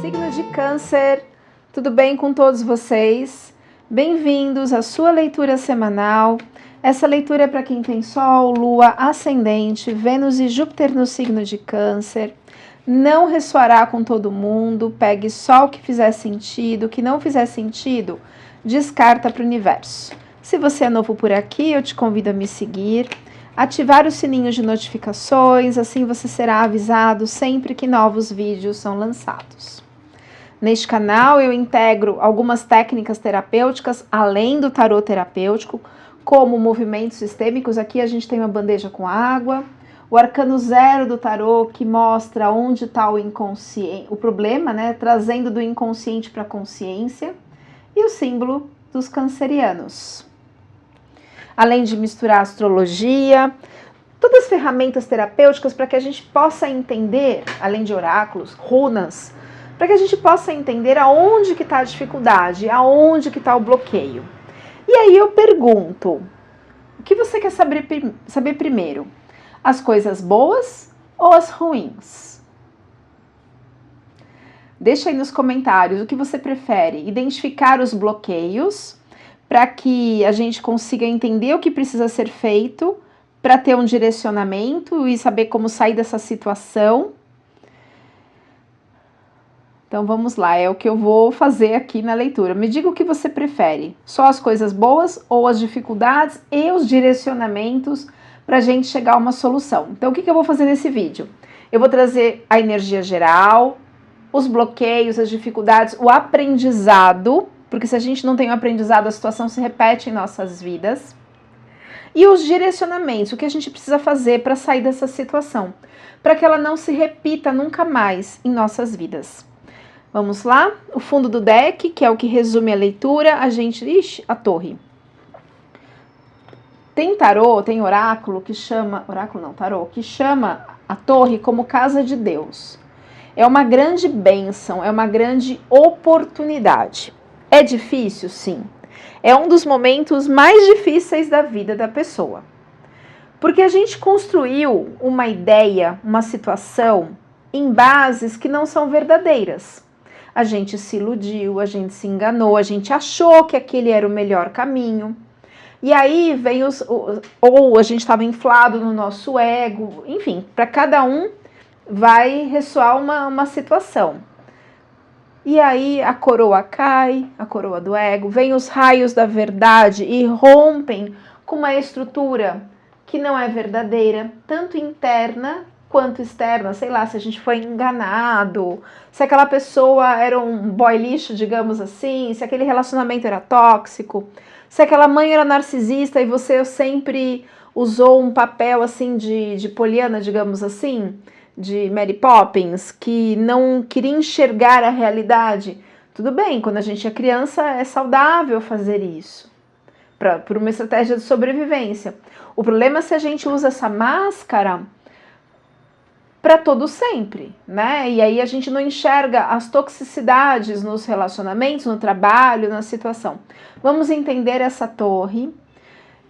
Signo de Câncer, tudo bem com todos vocês? Bem-vindos à sua leitura semanal. Essa leitura é para quem tem Sol, Lua, Ascendente, Vênus e Júpiter no signo de Câncer. Não ressoará com todo mundo, pegue só o que fizer sentido, o que não fizer sentido, descarta para o universo. Se você é novo por aqui, eu te convido a me seguir, ativar o sininho de notificações, assim você será avisado sempre que novos vídeos são lançados. Neste canal eu integro algumas técnicas terapêuticas, além do tarô terapêutico, como movimentos sistêmicos. Aqui a gente tem uma bandeja com água, o arcano 0 do tarô, que mostra onde está o inconsciente, o problema, né, trazendo do inconsciente para a consciência, e o símbolo dos cancerianos. Além de misturar astrologia, todas as ferramentas terapêuticas para que a gente possa entender, além de oráculos, runas, para que a gente possa entender aonde que está a dificuldade, aonde que está o bloqueio. E aí eu pergunto, o que você quer saber primeiro? As coisas boas ou as ruins? Deixa aí nos comentários o que você prefere, identificar os bloqueios para que a gente consiga entender o que precisa ser feito para ter um direcionamento e saber como sair dessa situação. Então vamos lá, é o que eu vou fazer aqui na leitura. Me diga o que você prefere, só as coisas boas ou as dificuldades e os direcionamentos para a gente chegar a uma solução. Então o que eu vou fazer nesse vídeo? Eu vou trazer a energia geral, os bloqueios, as dificuldades, o aprendizado, porque se a gente não tem um aprendizado, a situação se repete em nossas vidas. E os direcionamentos, o que a gente precisa fazer para sair dessa situação, para que ela não se repita nunca mais em nossas vidas. Vamos lá? O fundo do deck, que é o que resume a leitura, a gente... Ixi, a torre. Tem tarô, tem oráculo que chama... Oráculo não, tarô, que chama a torre como casa de Deus. É uma grande bênção, é uma grande oportunidade. É difícil? Sim. É um dos momentos mais difíceis da vida da pessoa. Porque a gente construiu uma ideia, uma situação, em bases que não são verdadeiras. A gente se iludiu, a gente se enganou, a gente achou que aquele era o melhor caminho. E aí vem ou a gente estava inflado no nosso ego, enfim, para cada um vai ressoar uma situação. E aí a coroa cai, a coroa do ego, vem os raios da verdade e rompem com uma estrutura que não é verdadeira, tanto interna quanto externa, sei lá, se a gente foi enganado, se aquela pessoa era um boy lixo, digamos assim, se aquele relacionamento era tóxico, se aquela mãe era narcisista e você sempre usou um papel assim de Poliana, digamos assim, de Mary Poppins, que não queria enxergar a realidade. Tudo bem, quando a gente é criança é saudável fazer isso, por uma estratégia de sobrevivência. O problema é se a gente usa essa máscara para todo sempre, né? E aí a gente não enxerga as toxicidades nos relacionamentos, no trabalho, na situação. Vamos entender essa torre,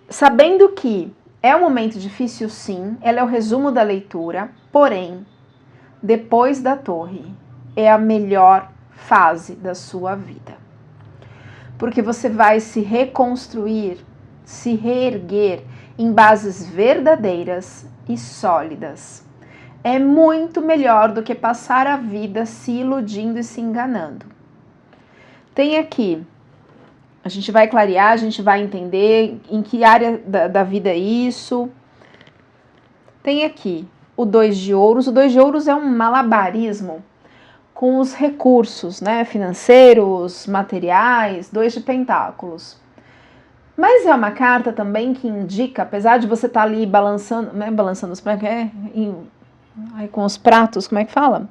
sabendo que é um momento difícil, sim, ela é o resumo da leitura, porém, depois da torre, é a melhor fase da sua vida. Porque você vai se reconstruir, se reerguer em bases verdadeiras e sólidas. É muito melhor do que passar a vida se iludindo e se enganando. Tem aqui, a gente vai clarear, a gente vai entender em que área da vida é isso. Tem aqui o 2 de ouros. O 2 de ouros é um malabarismo com os recursos, né, financeiros, materiais, 2 de pentáculos. Mas é uma carta também que indica, apesar de você estar ali balançando, né, balançando os com os pratos, como é que fala?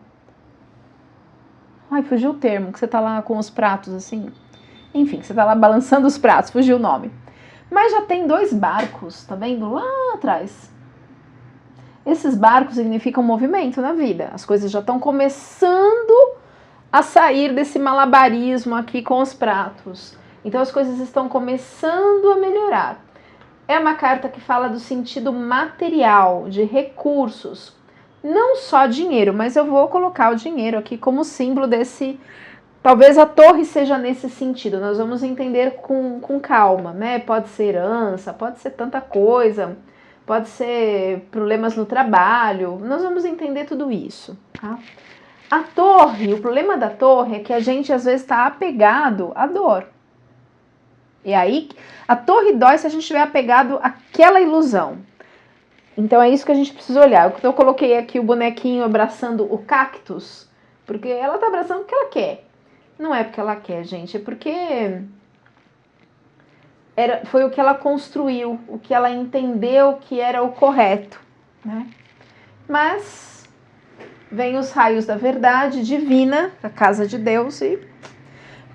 Ai, fugiu o termo, que você tá lá com os pratos assim. Enfim, você tá lá balançando os pratos, fugiu o nome. Mas já tem 2 barcos, tá vendo? Lá atrás. Esses barcos significam movimento na vida. As coisas já estão começando a sair desse malabarismo aqui com os pratos. Então as coisas estão começando a melhorar. É uma carta que fala do sentido material, de recursos, não só dinheiro, mas eu vou colocar o dinheiro aqui como símbolo desse. Talvez a torre seja nesse sentido, nós vamos entender com calma, né? Pode ser herança, pode ser tanta coisa, pode ser problemas no trabalho, nós vamos entender tudo isso, tá? A torre, o problema da torre é que a gente às vezes está apegado à dor. E aí, a torre dói se a gente estiver apegado àquela ilusão. Então é isso que a gente precisa olhar. Eu coloquei aqui o bonequinho abraçando o cactus, porque ela está abraçando o que ela quer. Não é porque ela quer, gente, é porque foi o que ela construiu, o que ela entendeu que era o correto, né? Mas vem os raios da verdade divina, da casa de Deus, e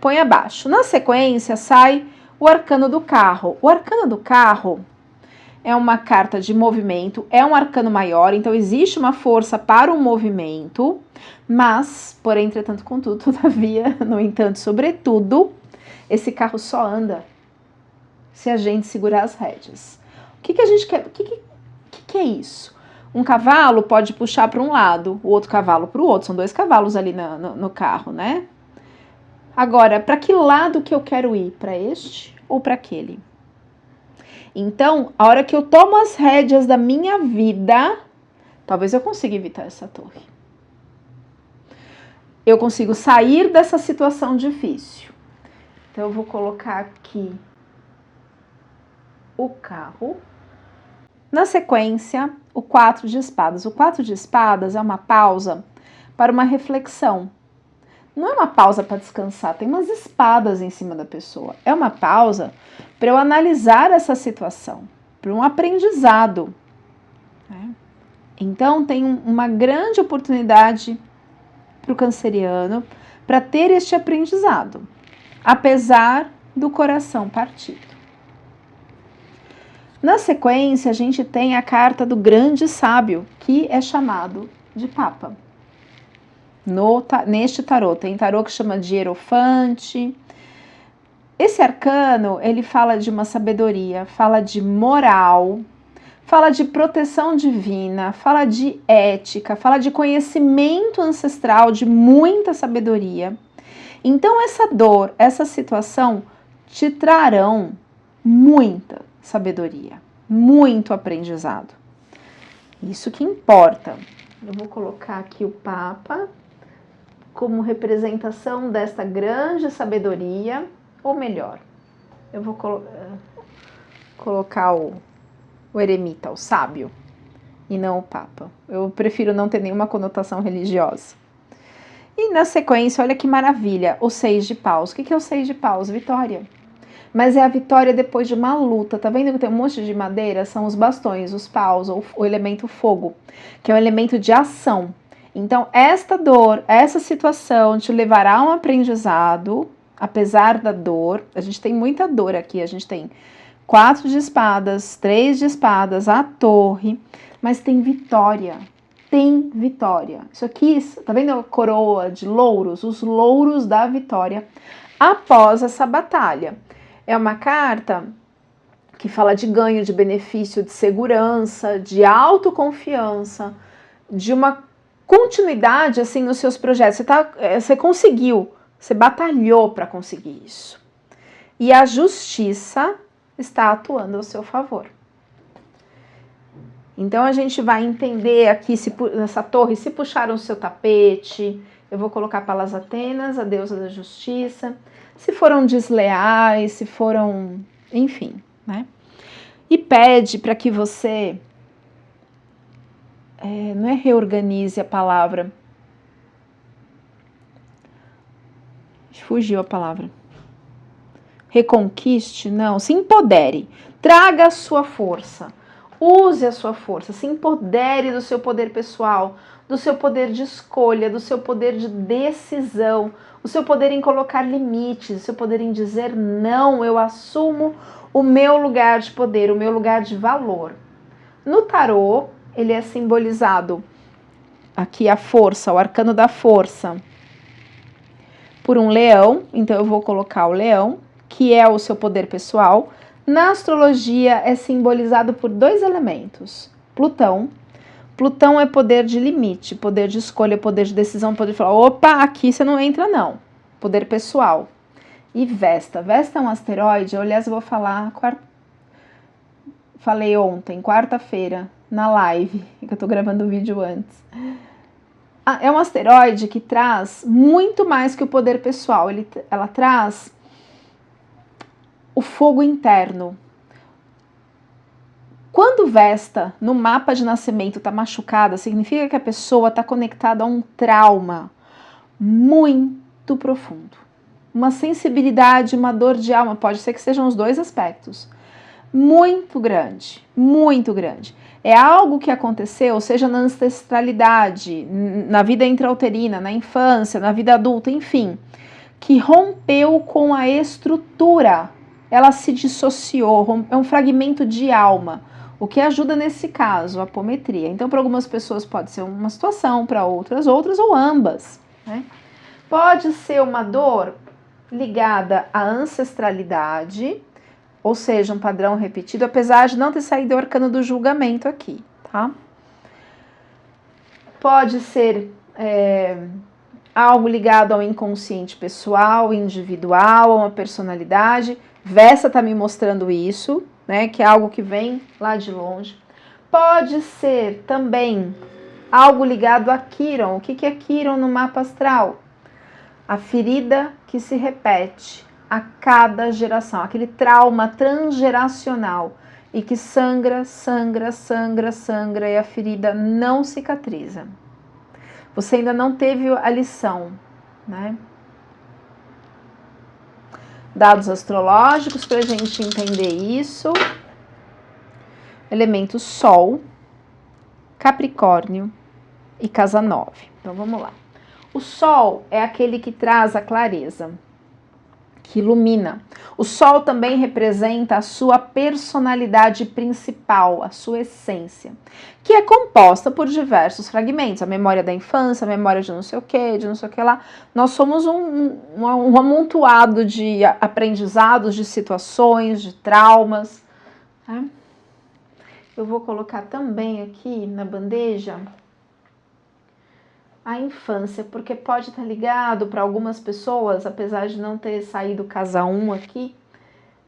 põe abaixo. Na sequência, sai o arcano do carro. O arcano do carro é uma carta de movimento, é um arcano maior, então existe uma força para o movimento, mas, porém, entretanto, contudo, todavia, no entanto, sobretudo, esse carro só anda se a gente segurar as rédeas. O que a gente quer? O que é isso? Um cavalo pode puxar para um lado, o outro cavalo para o outro, são 2 cavalos ali no carro, né? Agora, para que lado que eu quero ir? Para este ou para aquele? Então, a hora que eu tomo as rédeas da minha vida, talvez eu consiga evitar essa torre. Eu consigo sair dessa situação difícil. Então, eu vou colocar aqui o carro. Na sequência, o 4 de espadas. O 4 de espadas é uma pausa para uma reflexão. Não é uma pausa para descansar, tem umas espadas em cima da pessoa. É uma pausa para eu analisar essa situação, para um aprendizado. Né? Então, tem uma grande oportunidade para o canceriano para ter este aprendizado, apesar do coração partido. Na sequência, a gente tem a carta do grande sábio, que é chamado de Papa. Neste tarô, tem tarô que chama de Hierofante. Esse arcano, ele fala de uma sabedoria, fala de moral, fala de proteção divina, fala de ética, fala de conhecimento ancestral, de muita sabedoria. Então, essa dor, essa situação te trarão muita sabedoria, muito aprendizado. Isso que importa. Eu vou colocar aqui o Papa como representação desta grande sabedoria, ou melhor, eu vou colocar o eremita, o sábio, e não o Papa. Eu prefiro não ter nenhuma conotação religiosa. E na sequência, olha que maravilha, o 6 de paus. O que é o 6 de paus? Vitória. Mas é a vitória depois de uma luta. Tá vendo que tem um monte de madeira? São os bastões, os paus, ou o elemento fogo, que é um elemento de ação. Então, esta dor, essa situação te levará a um aprendizado, apesar da dor. A gente tem muita dor aqui, a gente tem 4 de espadas, 3 de espadas, a torre, mas tem vitória. Tem vitória. Isso aqui, tá vendo a coroa de louros? Os louros da vitória após essa batalha. É uma carta que fala de ganho, de benefício, de segurança, de autoconfiança, de uma continuidade assim nos seus projetos. Você conseguiu, você batalhou para conseguir isso. E a justiça está atuando ao seu favor. Então a gente vai entender aqui nessa torre se puxaram o seu tapete. Eu vou colocar Palas Atenas, a deusa da justiça. Se foram desleais, se foram, enfim, né? E pede para que você não é reorganize a palavra. Fugiu a palavra. Reconquiste, não. Se empodere. Traga a sua força. Use a sua força. Se empodere do seu poder pessoal, do seu poder de escolha, do seu poder de decisão, o seu poder em colocar limites, o seu poder em dizer não, eu assumo o meu lugar de poder, o meu lugar de valor. No tarô, ele é simbolizado, aqui a força, o arcano da força, por um leão. Então eu vou colocar o leão, que é o seu poder pessoal. Na astrologia é simbolizado por 2 elementos, Plutão. Plutão é poder de limite, poder de escolha, poder de decisão, poder de falar, opa, aqui você não entra não. Poder pessoal. E Vesta. Vesta é um asteroide, aliás, eu vou falar, falei ontem, quarta-feira, na live, que eu tô gravando o vídeo antes. É um asteroide que traz muito mais que o poder pessoal, ela traz o fogo interno. Quando Vesta, no mapa de nascimento, está machucada, significa que a pessoa está conectada a um trauma muito profundo. Uma sensibilidade, uma dor de alma, pode ser que sejam os dois aspectos. Muito grande, muito grande. É algo que aconteceu, seja na ancestralidade, na vida intrauterina, na infância, na vida adulta, enfim, que rompeu com a estrutura. Ela se dissociou, é um fragmento de alma. O que ajuda nesse caso? A apometria. Então, para algumas pessoas pode ser uma situação, para outras ou ambas. Né? Pode ser uma dor ligada à ancestralidade, ou seja, um padrão repetido, apesar de não ter saído o arcano do julgamento aqui, tá? Pode ser algo ligado ao inconsciente pessoal, individual, a uma personalidade. Vesta está me mostrando isso, né, que é algo que vem lá de longe. Pode ser também algo ligado a Quiron. O que é Quiron no mapa astral? A ferida que se repete a cada geração, aquele trauma transgeracional e que sangra, sangra, sangra, sangra e a ferida não cicatriza. Você ainda não teve a lição, né? Dados astrológicos para a gente entender isso. Elemento Sol, Capricórnio e Casa 9. Então vamos lá. O Sol é aquele que traz a clareza, que ilumina. O Sol também representa a sua personalidade principal, a sua essência, que é composta por diversos fragmentos, a memória da infância, a memória de não sei o que lá. Nós somos um amontoado de aprendizados, de situações, de traumas. Tá? Eu vou colocar também aqui na bandeja a infância, porque pode estar ligado para algumas pessoas, apesar de não ter saído casa 1 aqui,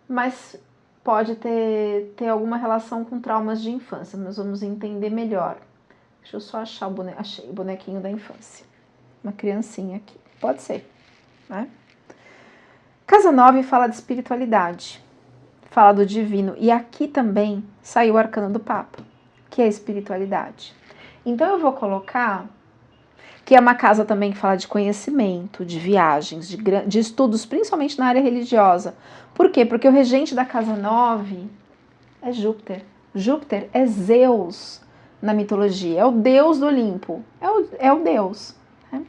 mas pode ter alguma relação com traumas de infância, nós vamos entender melhor. Deixa eu só achar o bonequinho, achei o bonequinho da infância, uma criancinha aqui, pode ser, né? Casa 9 fala de espiritualidade, fala do divino, e aqui também saiu o arcano do Papa, que é a espiritualidade. Então eu vou colocar que é uma casa também que fala de conhecimento, de viagens, de estudos, principalmente na área religiosa. Por quê? Porque o regente da casa 9 é Júpiter. Júpiter é Zeus na mitologia, é o deus do Olimpo, é o deus. Né?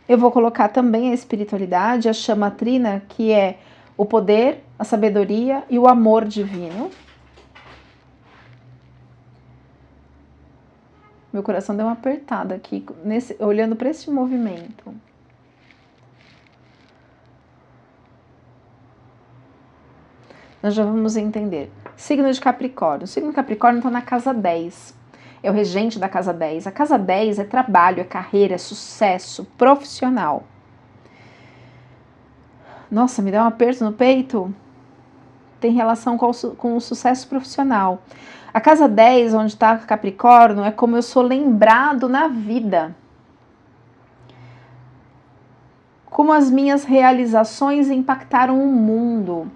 Eu vou colocar também a espiritualidade, a chama trina, que é o poder, a sabedoria e o amor divino. Meu coração deu uma apertada aqui, olhando para esse movimento. Nós já vamos entender. Signo de Capricórnio. O signo de Capricórnio está na casa 10. É o regente da casa 10. A casa 10 é trabalho, é carreira, é sucesso profissional. Nossa, me dá um aperto no peito. Tem relação com o sucesso profissional. A casa 10, onde está Capricórnio, é como eu sou lembrado na vida. Como as minhas realizações impactaram o mundo.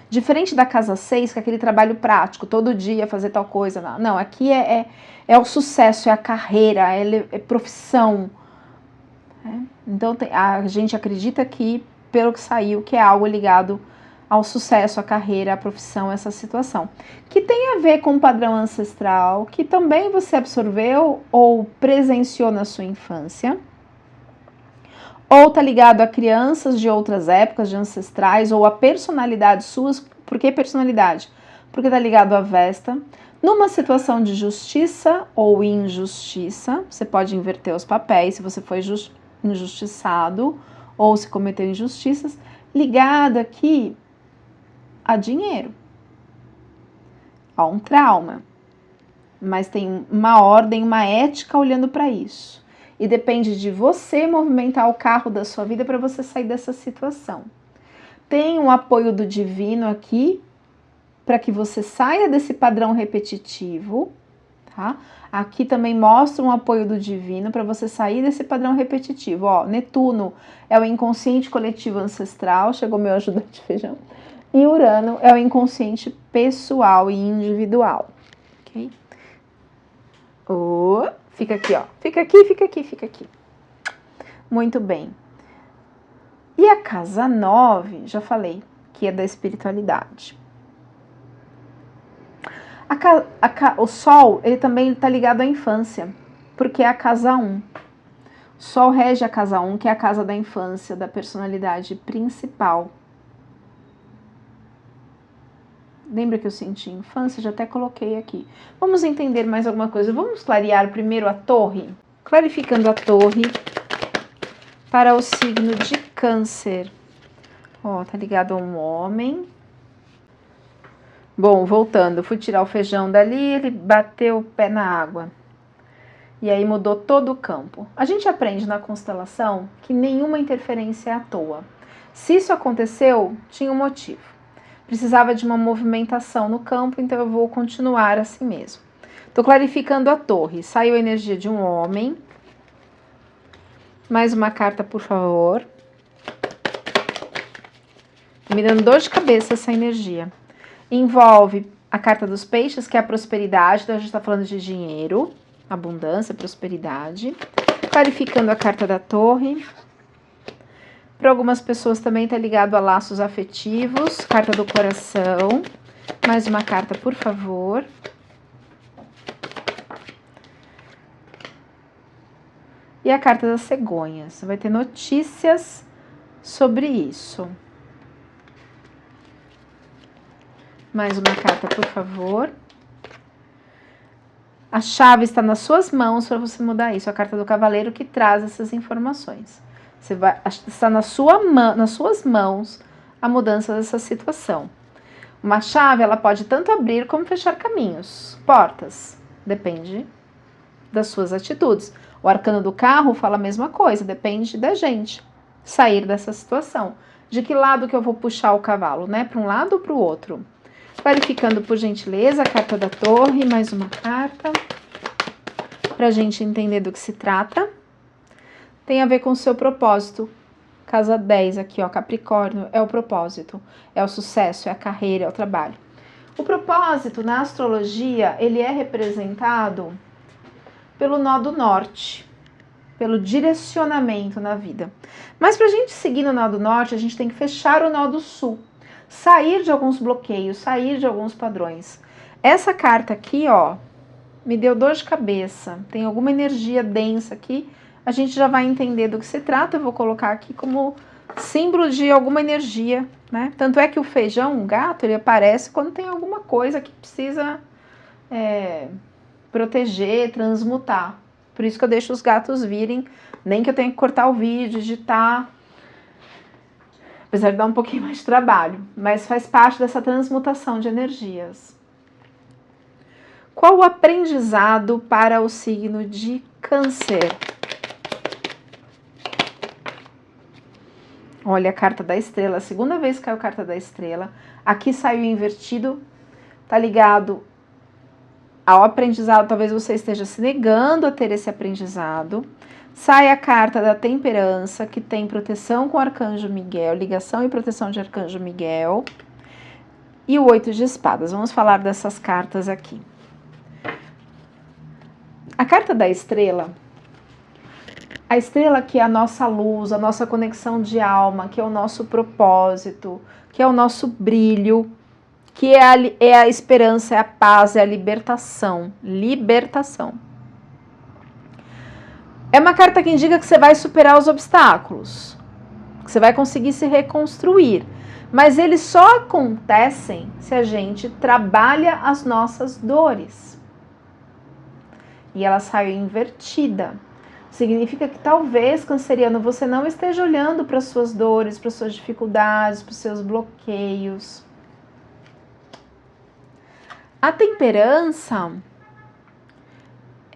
Diferente da casa 6, que é aquele trabalho prático, todo dia fazer tal coisa. Não, aqui é o sucesso, é a carreira, é profissão. Então a gente acredita que, pelo que saiu, que é algo ligado ao sucesso, à carreira, à profissão, essa situação. Que tem a ver com o padrão ancestral, que também você absorveu ou presenciou na sua infância. Ou está ligado a crianças de outras épocas, de ancestrais, ou a personalidades suas. Por que personalidade? Porque está ligado a Vesta. Numa situação de justiça ou injustiça, você pode inverter os papéis, se você foi injustiçado ou se cometeu injustiças, ligado aqui a dinheiro, a um trauma. mas tem uma ordem, uma ética olhando para isso. E depende de você movimentar o carro da sua vida para você sair dessa situação. Tem um apoio do divino aqui para que você saia desse padrão repetitivo, tá? Aqui também mostra um apoio do divino para você sair desse padrão repetitivo. Ó, Netuno é o inconsciente coletivo ancestral, chegou meu ajudante feijão. E Urano é o inconsciente pessoal e individual, ok? Fica aqui, ó. Fica aqui, fica aqui, fica aqui. Muito bem. E a casa 9, já falei, que é da espiritualidade. O Sol, ele também está ligado à infância, porque é a casa 1. O Sol rege a casa 1, que é a casa da infância, da personalidade principal. Lembra que eu senti infância? Já até coloquei aqui. Vamos entender mais alguma coisa. Vamos clarear primeiro a torre? Clarificando a torre para o signo de Câncer. Ó, tá ligado a um homem. Bom, voltando, fui tirar o feijão dali, ele bateu o pé na água. E aí mudou todo o campo. A gente aprende na constelação que nenhuma interferência é à toa. Se isso aconteceu, tinha um motivo. Precisava de uma movimentação no campo, então eu vou continuar assim mesmo. Estou clarificando a torre. Saiu a energia de um homem. Mais uma carta, por favor. Me dando dor de cabeça essa energia. Envolve a carta dos peixes, que é a prosperidade. Então a gente está falando de dinheiro, abundância, prosperidade. Clarificando a carta da torre. Para algumas pessoas também está ligado a laços afetivos. Carta do coração. Mais uma carta, por favor. E a carta das cegonhas. Você vai ter notícias sobre isso. Mais uma carta, por favor. A chave está nas suas mãos para você mudar isso. A carta do cavaleiro que traz essas informações. Está nas suas mãos a mudança dessa situação. Uma chave, ela pode tanto abrir como fechar caminhos, portas. Depende das suas atitudes. O arcano do carro fala a mesma coisa, depende da gente sair dessa situação. De que lado que eu vou puxar o cavalo, né? Para um lado ou para o outro? Clarificando, por gentileza, a carta da torre, mais uma carta, para a gente entender do que se trata. Tem a ver com o seu propósito. Casa 10 aqui, ó, Capricórnio, é o propósito, é o sucesso, é a carreira, é o trabalho. O propósito, na astrologia, ele é representado pelo nó do norte, pelo direcionamento na vida. Mas para a gente seguir no nó do norte, a gente tem que fechar o nó do sul. Sair de alguns bloqueios, sair de alguns padrões. Essa carta aqui, ó, me deu dor de cabeça. Tem alguma energia densa aqui. A gente já vai entender do que se trata. Eu vou colocar aqui como símbolo de alguma energia, né? Tanto é que o feijão, um gato, ele aparece quando tem alguma coisa que precisa proteger, transmutar. Por isso que eu deixo os gatos virem. Nem que eu tenha que cortar o vídeo, editar. Apesar de dar um pouquinho mais de trabalho, mas faz parte dessa transmutação de energias. Qual o aprendizado para o signo de Câncer? Olha a carta da estrela, a segunda vez que caiu a carta da estrela. Aqui saiu invertido, tá ligado ao aprendizado. Talvez você esteja se negando a ter esse aprendizado. Sai a carta da temperança, que tem proteção com o Arcanjo Miguel, ligação e proteção de Arcanjo Miguel. E o 8 de espadas. Vamos falar dessas cartas aqui. A carta da estrela, a estrela que é a nossa luz, a nossa conexão de alma, que é o nosso propósito, que é o nosso brilho, que é a esperança, é a paz, é a libertação. Libertação. É uma carta que indica que você vai superar os obstáculos, que você vai conseguir se reconstruir. Mas eles só acontecem se a gente trabalha as nossas dores. E ela saiu invertida. Significa que talvez, canceriano, você não esteja olhando para as suas dores, para as suas dificuldades, para os seus bloqueios. A temperança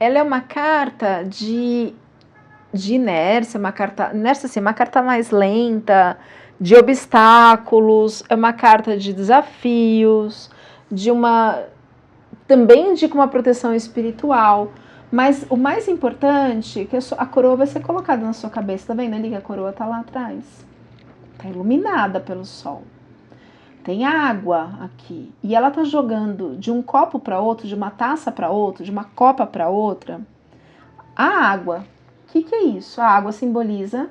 ela é uma carta de inércia, assim, uma carta mais lenta, de obstáculos, é uma carta de desafios, também indica uma proteção espiritual, mas o mais importante é que a coroa vai ser colocada na sua cabeça, tá vendo ali que a coroa tá lá atrás? Tá iluminada pelo sol. Tem água aqui, e ela tá jogando de um copo para outro, de uma taça para outro, de uma copa para outra, a água. O que é isso? A água simboliza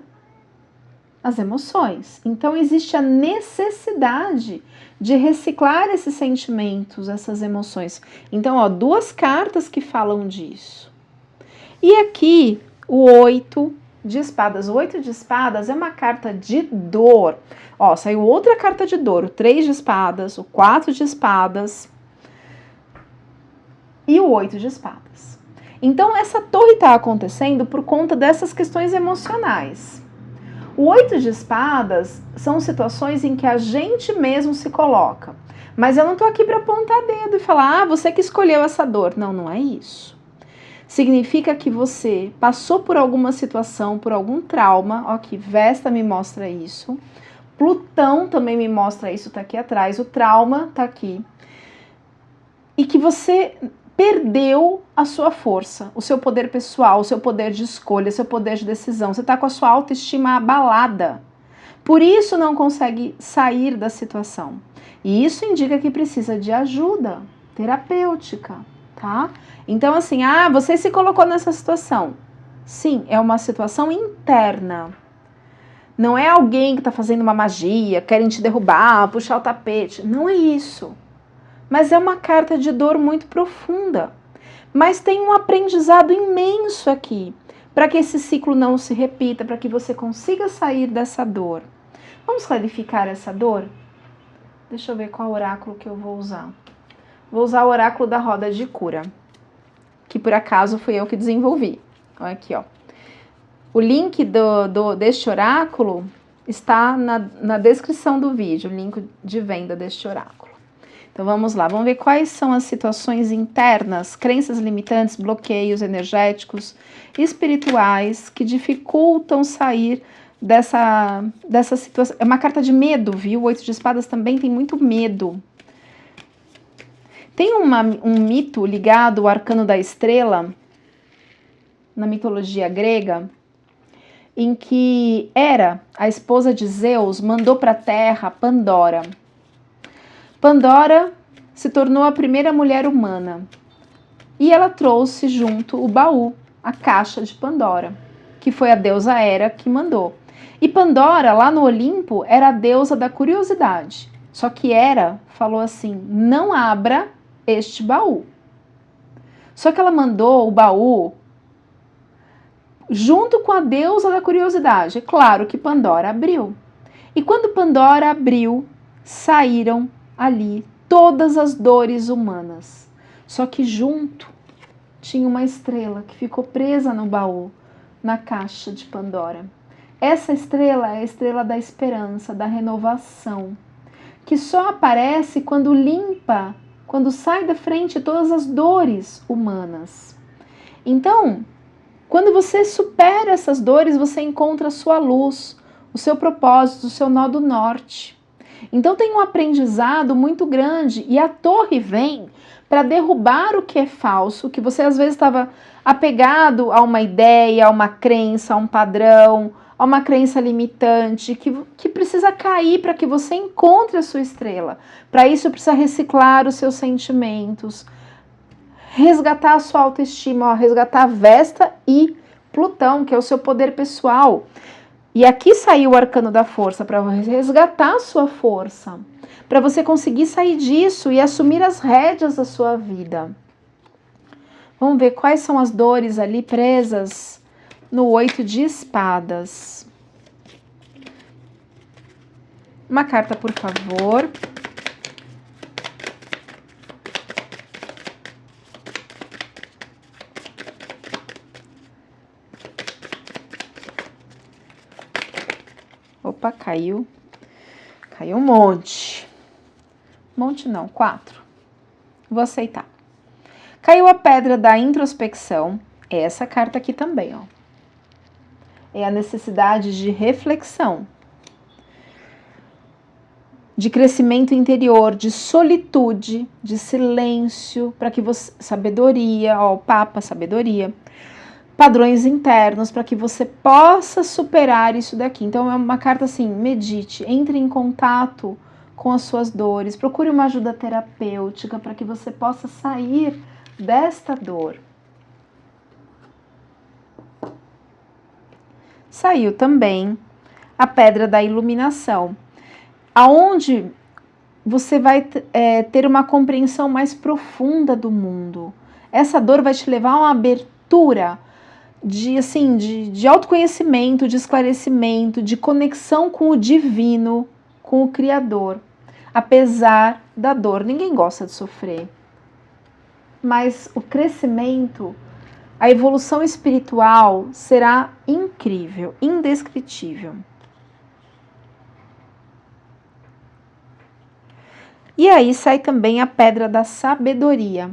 as emoções. Então existe a necessidade de reciclar esses sentimentos, essas emoções. Então, ó, 2 cartas que falam disso. E aqui, o 8 de espadas. O 8 de espadas é uma carta de dor. Ó, saiu outra carta de dor. O 3 de espadas, o 4 de espadas e o 8 de espadas. Então, essa torre está acontecendo por conta dessas questões emocionais. O 8 de espadas são situações em que a gente mesmo se coloca. Mas eu não estou aqui para apontar dedo e falar, você que escolheu essa dor. Não, não é isso. Significa que você passou por alguma situação, por algum trauma. Ó, aqui, Vesta me mostra isso. Plutão também me mostra isso, tá aqui atrás. O trauma tá aqui. E que você perdeu a sua força, o seu poder pessoal, o seu poder de escolha, o seu poder de decisão. Você está com a sua autoestima abalada. Por isso não consegue sair da situação. E isso indica que precisa de ajuda terapêutica, tá? Então assim, você se colocou nessa situação. Sim, é uma situação interna. Não é alguém que está fazendo uma magia, querem te derrubar, puxar o tapete. Não é isso. Mas é uma carta de dor muito profunda. Mas tem um aprendizado imenso aqui, para que esse ciclo não se repita, para que você consiga sair dessa dor. Vamos clarificar essa dor? Deixa eu ver qual oráculo que eu vou usar. Vou usar o oráculo da roda de cura, que por acaso fui eu que desenvolvi. Olha aqui, ó. O link deste oráculo está na descrição do vídeo, o link de venda deste oráculo. Então vamos lá, vamos ver quais são as situações internas, crenças limitantes, bloqueios energéticos, espirituais, que dificultam sair dessa situação. É uma carta de medo, viu? O 8 de espadas também tem muito medo. Tem um mito ligado ao arcano da estrela, na mitologia grega, em que Hera, a esposa de Zeus, mandou para a terra Pandora. Pandora se tornou a primeira mulher humana e ela trouxe junto o baú, a caixa de Pandora, que foi a deusa Hera que mandou. E Pandora, lá no Olimpo, era a deusa da curiosidade. Só que Hera falou assim, não abra este baú. Só que ela mandou o baú junto com a deusa da curiosidade. É claro que Pandora abriu. E quando Pandora abriu, saíram ali todas as dores humanas. Só que junto tinha uma estrela que ficou presa no baú, na caixa de Pandora. Essa estrela é a estrela da esperança, da renovação, que só aparece quando limpa, quando sai da frente todas as dores humanas. Então, quando você supera essas dores, você encontra a sua luz, o seu propósito, o seu nó do norte. Então tem um aprendizado muito grande e a torre vem para derrubar o que é falso, que você às vezes estava apegado a uma ideia, a uma crença, a um padrão, a uma crença limitante, que precisa cair para que você encontre a sua estrela. Para isso precisa reciclar os seus sentimentos, resgatar a sua autoestima, resgatar a Vesta e Plutão, que é o seu poder pessoal. E aqui saiu o arcano da força, para resgatar a sua força, para você conseguir sair disso e assumir as rédeas da sua vida. Vamos ver quais são as dores ali presas no 8 de espadas. Uma carta, por favor. Opa, caiu. Caiu um monte. Monte não, 4. Vou aceitar. Caiu a pedra da introspecção, é essa carta aqui também, ó. É a necessidade de reflexão, de crescimento interior, de solitude, de silêncio, para que você, sabedoria, ó, o Papa, sabedoria, padrões internos, para que você possa superar isso daqui. Então é uma carta assim, medite, entre em contato com as suas dores, procure uma ajuda terapêutica para que você possa sair desta dor. Saiu também a pedra da iluminação, aonde você vai ter uma compreensão mais profunda do mundo. Essa dor vai te levar a uma abertura de autoconhecimento, de esclarecimento, de conexão com o divino, com o Criador. Apesar da dor, ninguém gosta de sofrer. Mas o crescimento, a evolução espiritual será incrível, indescritível. E aí sai também a pedra da sabedoria.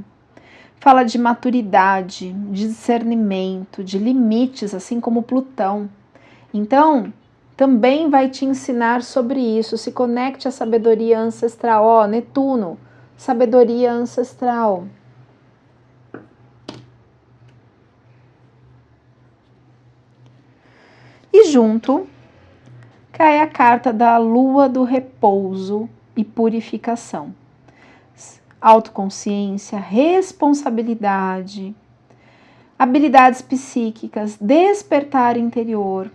Fala de maturidade, de discernimento, de limites, assim como Plutão. Então, também vai te ensinar sobre isso. Se conecte à sabedoria ancestral. Ó, Netuno, sabedoria ancestral. E junto cai a carta da lua do repouso e purificação. Autoconsciência, responsabilidade, habilidades psíquicas, despertar interior,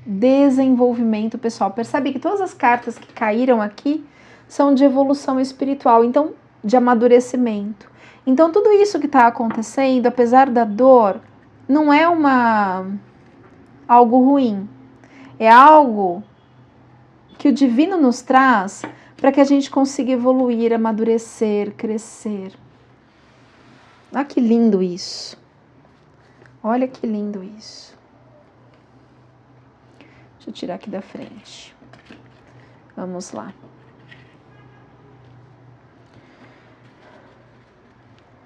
desenvolvimento pessoal. Percebe que todas as cartas que caíram aqui são de evolução espiritual, então de amadurecimento. Então tudo isso que está acontecendo, apesar da dor, não é algo ruim. É algo que o divino nos traz para que a gente consiga evoluir, amadurecer, crescer. Olha que lindo isso. Olha que lindo isso. Deixa eu tirar aqui da frente. Vamos lá.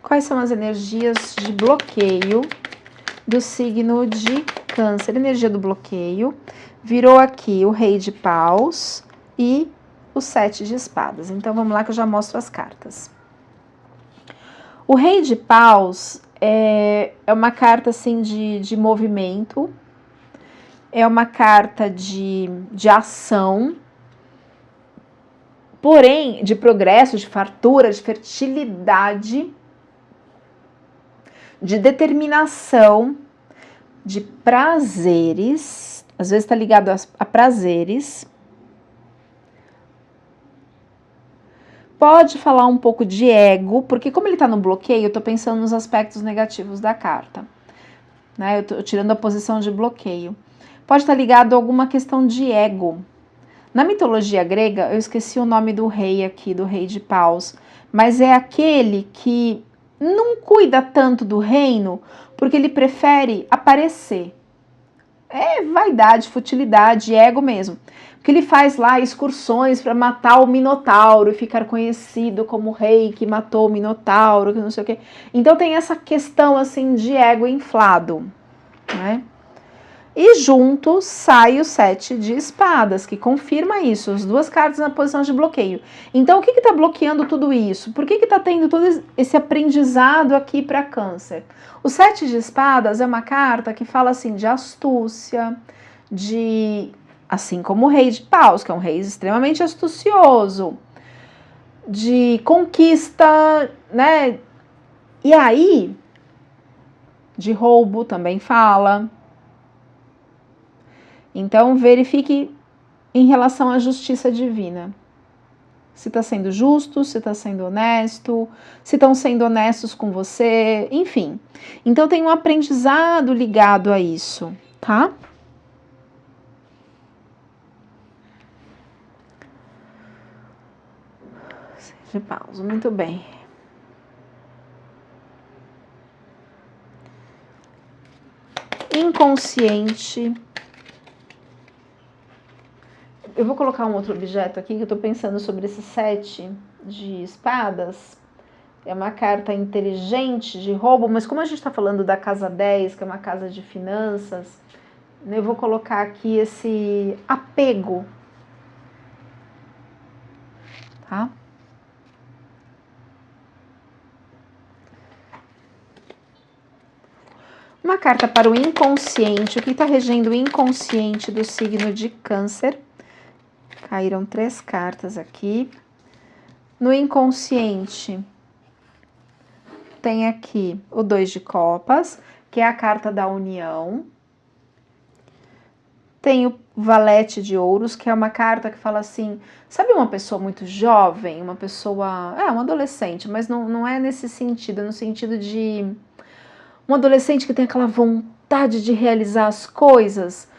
Quais são as energias de bloqueio do signo de Câncer? Energia do bloqueio. Virou aqui o Rei de Paus e o 7 de Espadas. Então vamos lá que eu já mostro as cartas. O Rei de Paus é uma carta assim de movimento, é uma carta de ação, porém de progresso, de fartura, de fertilidade, de determinação, de prazeres, às vezes está ligado a prazeres. Pode falar um pouco de ego, porque como ele está no bloqueio, eu estou pensando nos aspectos negativos da carta. Né? Eu estou tirando a posição de bloqueio. Pode estar ligado a alguma questão de ego. Na mitologia grega, eu esqueci o nome do rei aqui, do Rei de Paus, mas é aquele que não cuida tanto do reino, porque ele prefere aparecer. É vaidade, futilidade, ego mesmo. Porque ele faz lá excursões para matar o Minotauro e ficar conhecido como o rei que matou o Minotauro, que não sei o quê. Então tem essa questão assim de ego inflado, né? E junto sai o 7 de Espadas, que confirma isso, as duas cartas na posição de bloqueio. Então, o que está bloqueando tudo isso? Por que está tendo todo esse aprendizado aqui para Câncer? O 7 de Espadas é uma carta que fala assim de astúcia, assim como o Rei de Paus, que é um rei extremamente astucioso, de conquista, né? E aí, de roubo também fala. Então, verifique em relação à justiça divina. Se está sendo justo, se está sendo honesto, se estão sendo honestos com você, enfim. Então, tem um aprendizado ligado a isso, tá? De pausa, muito bem. Inconsciente. Eu vou colocar um outro objeto aqui que eu tô pensando sobre esse 7 de espadas. É uma carta inteligente de roubo, mas como a gente está falando da casa 10, que é uma casa de finanças, eu vou colocar aqui esse apego, tá? Uma carta para o inconsciente. O que está regendo o inconsciente do signo de Câncer? Caíram 3 cartas aqui. No inconsciente, tem aqui o 2 de copas, que é a carta da união. Tem o valete de ouros, que é uma carta que fala assim, sabe uma pessoa muito jovem, uma pessoa, um adolescente, mas não é nesse sentido, é no sentido de um adolescente que tem aquela vontade de realizar as coisas,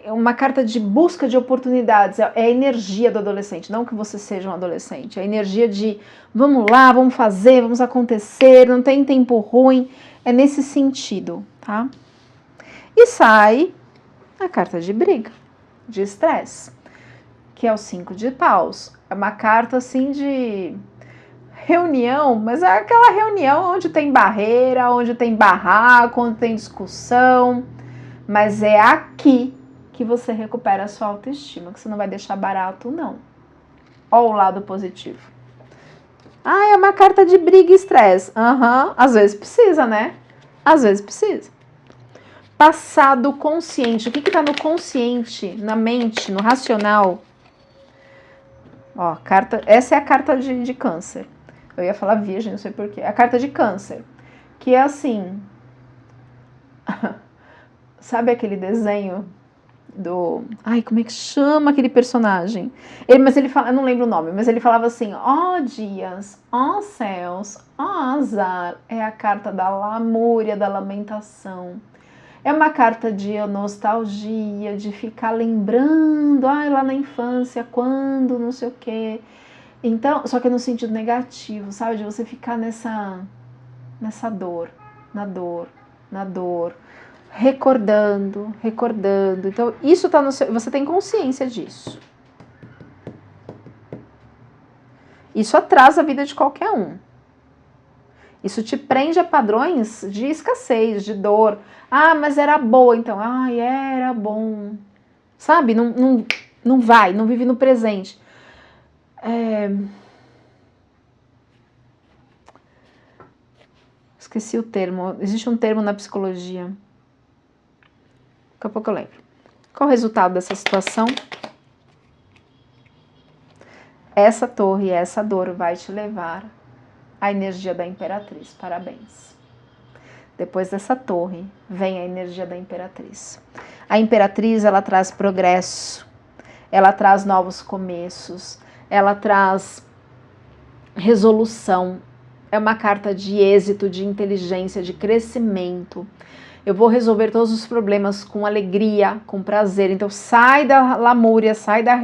uma carta de busca de oportunidades, é a energia do adolescente, não que você seja um adolescente, é a energia de vamos lá, vamos fazer, vamos acontecer, não tem tempo ruim, é nesse sentido, tá? E sai a carta de briga, de estresse, que é o 5 de paus, é uma carta assim de reunião, mas é aquela reunião onde tem barreira, onde tem barraco, onde tem discussão, mas é aqui que você recupera a sua autoestima, que você não vai deixar barato, não. Olha o lado positivo. É uma carta de briga e estresse. Às vezes precisa, né? Às vezes precisa. Passado consciente. O que está no consciente, na mente, no racional? Essa é a carta de Câncer. Eu ia falar Virgem, não sei porquê. A carta de Câncer. Que é assim... Sabe aquele desenho do... como é que chama aquele personagem? Mas ele fala... Eu não lembro o nome, mas ele falava assim... dias, céus, azar. É a carta da lamúria, da lamentação. É uma carta de nostalgia, de ficar lembrando... lá na infância, quando, não sei o quê. Então, só que é no sentido negativo, sabe? De você ficar nessa dor, na dor, recordando. Então, isso tá no seu, você tem consciência disso. Isso atrasa a vida de qualquer um. Isso te prende a padrões de escassez, de dor. Mas era boa, então. Era bom. Sabe? Não vai, não vive no presente. Esqueci o termo. Existe um termo na psicologia. Daqui a pouco eu lembro. Qual o resultado dessa situação? Essa torre, essa dor vai te levar à energia da Imperatriz. Parabéns. Depois dessa torre, vem a energia da Imperatriz. A Imperatriz, ela traz progresso. Ela traz novos começos. Ela traz resolução. É uma carta de êxito, de inteligência, de crescimento. Eu vou resolver todos os problemas com alegria, com prazer. Então, sai da lamúria, sai da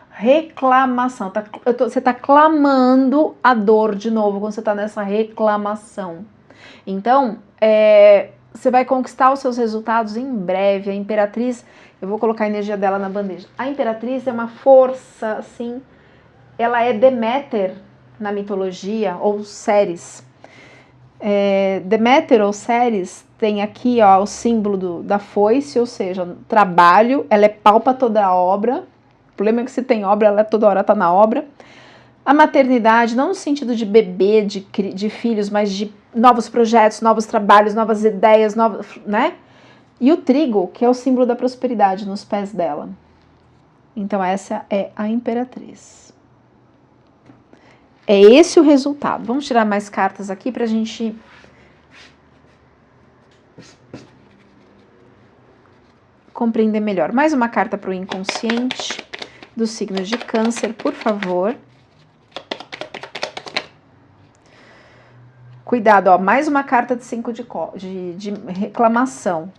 reclamação. Você está clamando a dor de novo quando você está nessa reclamação. Então, você vai conquistar os seus resultados em breve. A Imperatriz, eu vou colocar a energia dela na bandeja. A Imperatriz é uma força, assim, ela é Deméter na mitologia, ou Ceres. Deméter ou Ceres tem aqui o símbolo da foice, ou seja, trabalho, ela é pau para toda a obra. O problema é que se tem obra, ela toda hora está na obra. A maternidade, não no sentido de bebê, de filhos, mas de novos projetos, novos trabalhos, novas ideias, né? E o trigo, que é o símbolo da prosperidade nos pés dela. Então essa é a Imperatriz. É esse o resultado. Vamos tirar mais cartas aqui para a gente compreender melhor. Mais uma carta para o inconsciente do signo de Câncer, por favor. Cuidado, mais uma carta de 5 de reclamação.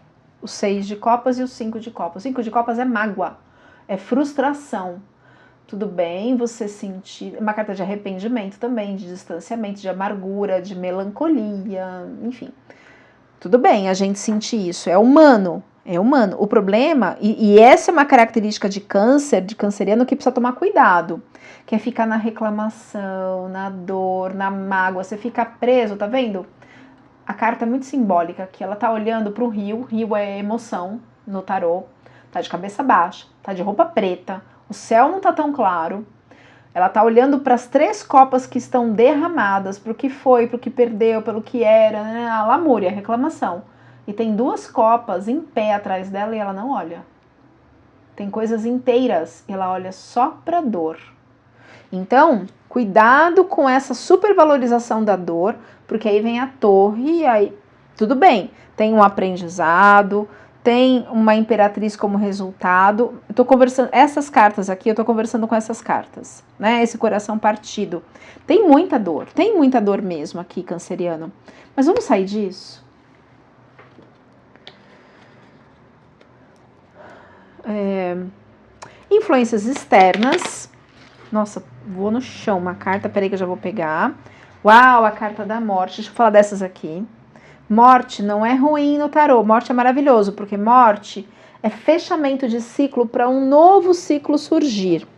O 6 de copas e o 5 de copas. O 5 de copas é mágoa, é frustração. Tudo bem você sentir... Uma carta de arrependimento também, de distanciamento, de amargura, de melancolia, enfim. Tudo bem a gente sentir isso, é humano. É humano. O problema, e essa é uma característica de câncer, de canceriano, que precisa tomar cuidado, que é ficar na reclamação, na dor, na mágoa, você fica preso, tá vendo? A carta é muito simbólica, que ela tá olhando pro rio é emoção no tarô, tá de cabeça baixa, tá de roupa preta, o céu não tá tão claro, ela tá olhando para as 3 copas que estão derramadas, pro que foi, pro que perdeu, pelo que era, né? A lamúria, a reclamação. E tem 2 copas em pé atrás dela e ela não olha. Tem coisas inteiras e ela olha só pra dor. Então, cuidado com essa supervalorização da dor, porque aí vem a torre e aí tudo bem. Tem um aprendizado, tem uma imperatriz como resultado. Eu tô conversando, essas cartas aqui, eu tô conversando com essas cartas, né? Esse coração partido. Tem muita dor mesmo aqui, canceriano. Mas vamos sair disso? Influências externas. Nossa, vou no chão uma carta, peraí que eu já vou pegar. Uau, a carta da morte, deixa eu falar dessas aqui. Morte não é ruim no tarô, morte é maravilhoso, porque morte é fechamento de ciclo para um novo ciclo surgir.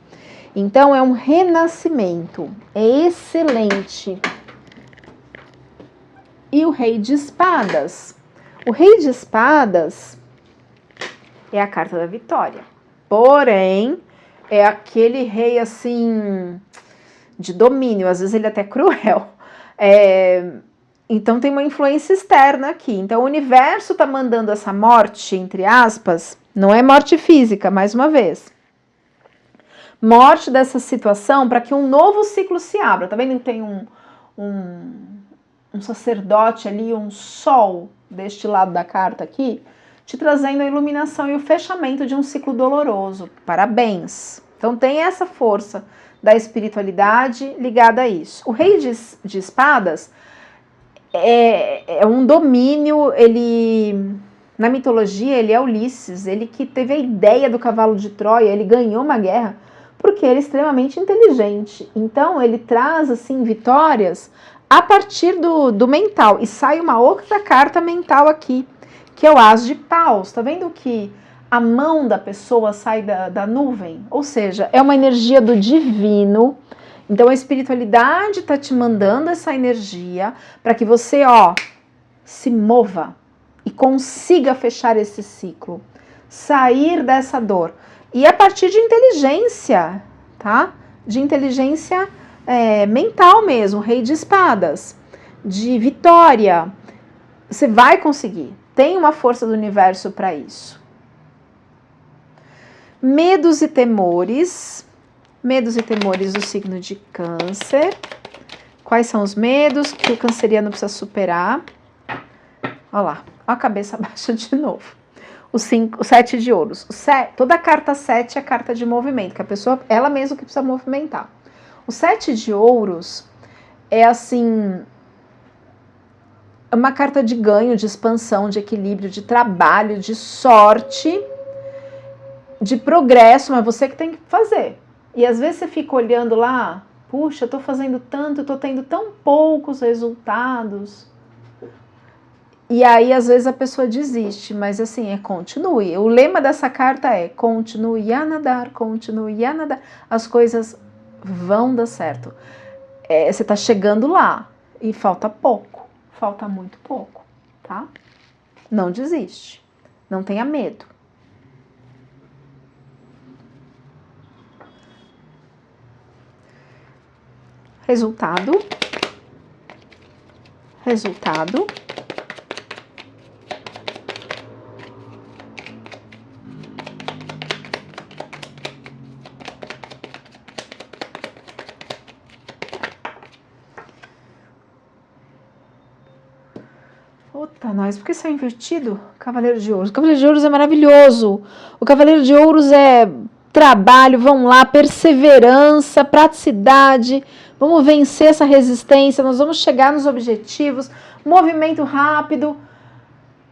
Então é um renascimento, é excelente. E o Rei de Espadas? O Rei de Espadas é a carta da vitória. Porém, é aquele rei assim de domínio, às vezes ele é até cruel. Então tem uma influência externa aqui. Então o universo está mandando essa morte, entre aspas, não é morte física, mais uma vez. Morte dessa situação para que um novo ciclo se abra. Tá vendo que tem um sacerdote ali, um sol deste lado da carta aqui, te trazendo a iluminação e o fechamento de um ciclo doloroso. Parabéns! Então tem essa força da espiritualidade ligada a isso. O Rei de Espadas é um domínio, ele... Na mitologia, ele é Ulisses, ele que teve a ideia do cavalo de Troia, ele ganhou uma guerra porque ele é extremamente inteligente. Então ele traz assim vitórias a partir do mental. E sai uma outra carta mental aqui, que é o As de Paus. Tá vendo que a mão da pessoa sai da nuvem? Ou seja, é uma energia do divino. Então a espiritualidade está te mandando essa energia para que você, se mova e consiga fechar esse ciclo, sair dessa dor. E a partir de inteligência, tá? De inteligência mental mesmo, Rei de Espadas, de vitória. Você vai conseguir. Tem uma força do universo para isso. Medos e temores. Medos e temores do signo de Câncer. Quais são os medos que o canceriano precisa superar? Olha lá, a cabeça baixa de novo. O 7 de ouros. Toda carta 7 é carta de movimento, que a pessoa, ela mesma que precisa movimentar. O 7 de ouros é assim... uma carta de ganho, de expansão, de equilíbrio, de trabalho, de sorte, de progresso, mas você que tem que fazer. E às vezes você fica olhando lá, puxa, eu tô fazendo tanto, eu tô tendo tão poucos resultados. E aí às vezes a pessoa desiste, mas assim, continue. O lema dessa carta é continue a nadar, continue a nadar. As coisas vão dar certo. Você tá chegando lá e falta pouco. Falta muito pouco, tá? Não desiste. Não tenha medo. Resultado. Resultado. Puta, nós, por que saiu invertido? Cavaleiro de Ouros. O Cavaleiro de Ouros é maravilhoso. O Cavaleiro de Ouros é trabalho, vamos lá, perseverança, praticidade. Vamos vencer essa resistência, nós vamos chegar nos objetivos. Movimento rápido,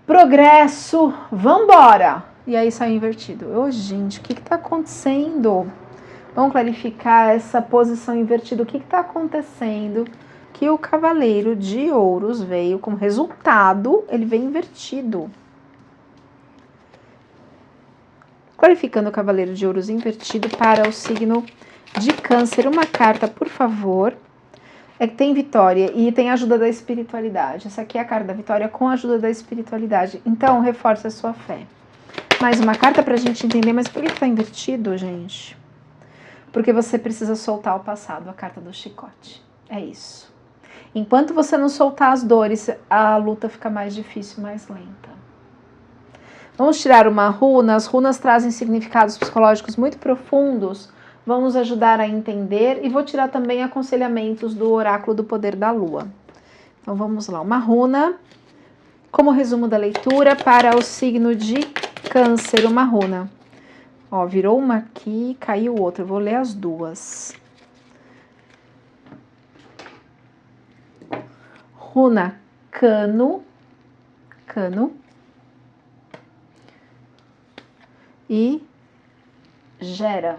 progresso, vambora. E aí saiu invertido. Gente, o que está acontecendo? Vamos clarificar essa posição invertida. O que está acontecendo? Que o Cavaleiro de Ouros veio como resultado, ele veio invertido. Glorificando o Cavaleiro de Ouros invertido para o signo de Câncer. Uma carta, por favor. É que tem vitória e tem ajuda da espiritualidade. Essa aqui é a carta da vitória com a ajuda da espiritualidade. Então, reforce a sua fé. Mais uma carta pra gente entender, mas por que tá invertido, gente? Porque você precisa soltar o passado, a carta do chicote. É isso. Enquanto você não soltar as dores, a luta fica mais difícil, mais lenta. Vamos tirar uma runa. As runas trazem significados psicológicos muito profundos. Vão nos ajudar a entender. E vou tirar também aconselhamentos do oráculo do poder da lua. Então vamos lá. Uma runa como resumo da leitura para o signo de Câncer. Uma runa. Ó, virou uma aqui, caiu outra. Eu vou ler as duas. Runa Cano. E Gera.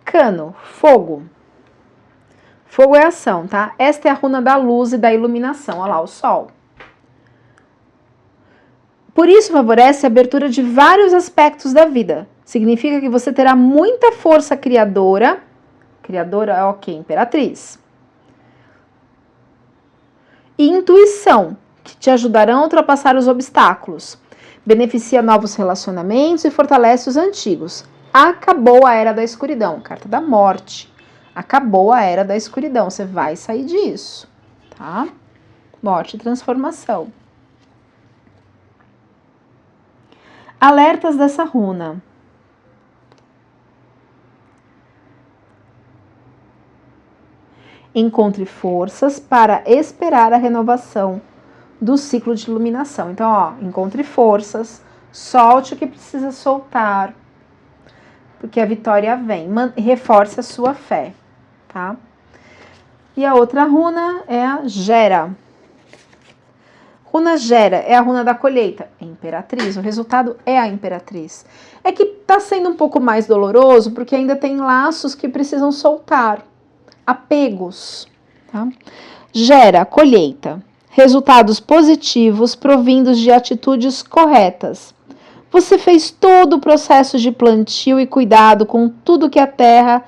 Cano, fogo. Fogo é ação, tá? Esta é a runa da luz e da iluminação. Olha lá, o sol. Por isso favorece a abertura de vários aspectos da vida. Significa que você terá muita força criadora. Criadora é o quê? Imperatriz. E intuição, que te ajudarão a ultrapassar os obstáculos. Beneficia novos relacionamentos e fortalece os antigos. Acabou a era da escuridão. Carta da morte. Acabou a era da escuridão. Você vai sair disso, tá? Morte e transformação. Alertas dessa runa. Encontre forças para esperar a renovação do ciclo de iluminação. Então, ó, encontre forças, solte o que precisa soltar, porque a vitória vem. Reforce a sua fé, tá? E a outra runa é a Gera. Runa Gera é a runa da colheita, Imperatriz. O resultado é a Imperatriz. É que tá sendo um pouco mais doloroso, porque ainda tem laços que precisam soltar. Apegos, tá? Gera, colheita. Resultados positivos provindos de atitudes corretas. Você fez todo o processo de plantio e cuidado com tudo que a terra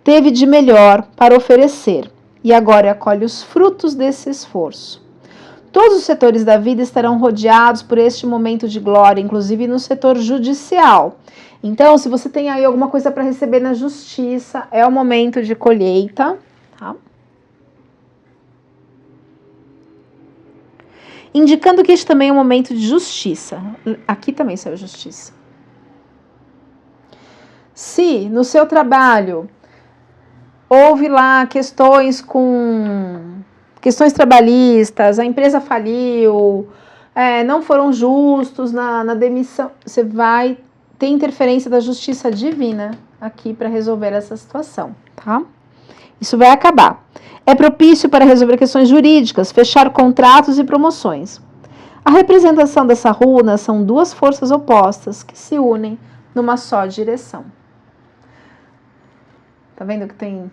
teve de melhor para oferecer. E agora colhe os frutos desse esforço. Todos os setores da vida estarão rodeados por este momento de glória, inclusive no setor judicial. Então, se você tem aí alguma coisa para receber na justiça, é o momento de colheita, tá? Indicando que este também é um momento de justiça. Aqui também saiu justiça. Se no seu trabalho houve lá questões trabalhistas, a empresa faliu, não foram justos na demissão, você vai ter interferência da justiça divina aqui para resolver essa situação, tá? Isso vai acabar. É propício para resolver questões jurídicas, fechar contratos e promoções. A representação dessa runa são duas forças opostas que se unem numa só direção. Tá vendo que tem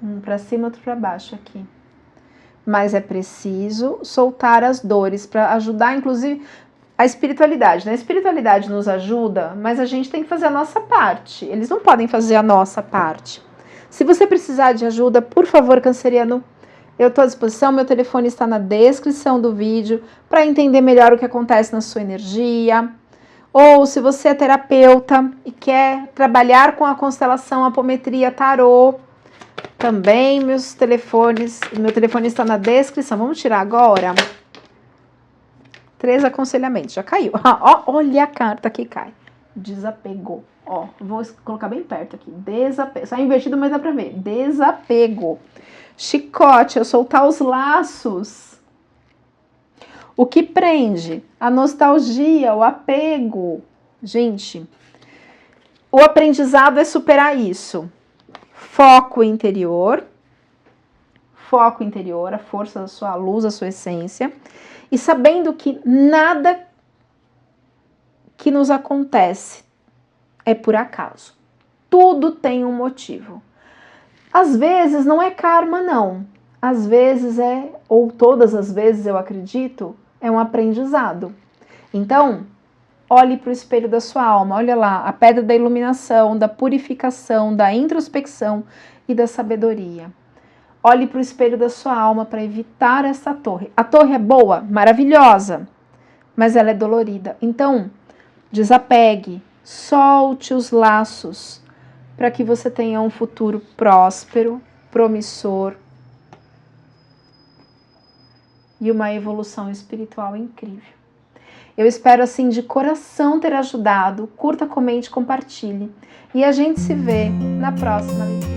um para cima, outro para baixo aqui. Mas é preciso soltar as dores para ajudar, inclusive, a espiritualidade. Né? A espiritualidade nos ajuda, mas a gente tem que fazer a nossa parte. Eles não podem fazer a nossa parte. Se você precisar de ajuda, por favor, canceriano, eu estou à disposição. Meu telefone está na descrição do vídeo para entender melhor o que acontece na sua energia. Ou se você é terapeuta e quer trabalhar com a constelação, apometria, tarô, também meu telefone está na descrição. Vamos tirar agora 3 aconselhamentos. Já caiu. Ó, olha a carta que cai. Desapego. Ó, vou colocar bem perto aqui. Desapego. Sai invertido, mas dá pra ver. Desapego. Chicote, eu soltar os laços. O que prende? A nostalgia, o apego. Gente, o aprendizado é superar isso. Foco interior, a força da sua luz, a sua essência, e sabendo que nada que nos acontece é por acaso. Tudo tem um motivo. Às vezes não é karma, não. Às vezes ou todas as vezes, eu acredito, é um aprendizado. Então, olhe para o espelho da sua alma, olha lá, a pedra da iluminação, da purificação, da introspecção e da sabedoria. Olhe para o espelho da sua alma para evitar essa torre. A torre é boa, maravilhosa, mas ela é dolorida. Então, desapegue, solte os laços para que você tenha um futuro próspero, promissor e uma evolução espiritual incrível. Eu espero, assim, de coração ter ajudado. Curta, comente, compartilhe. E a gente se vê na próxima leitura.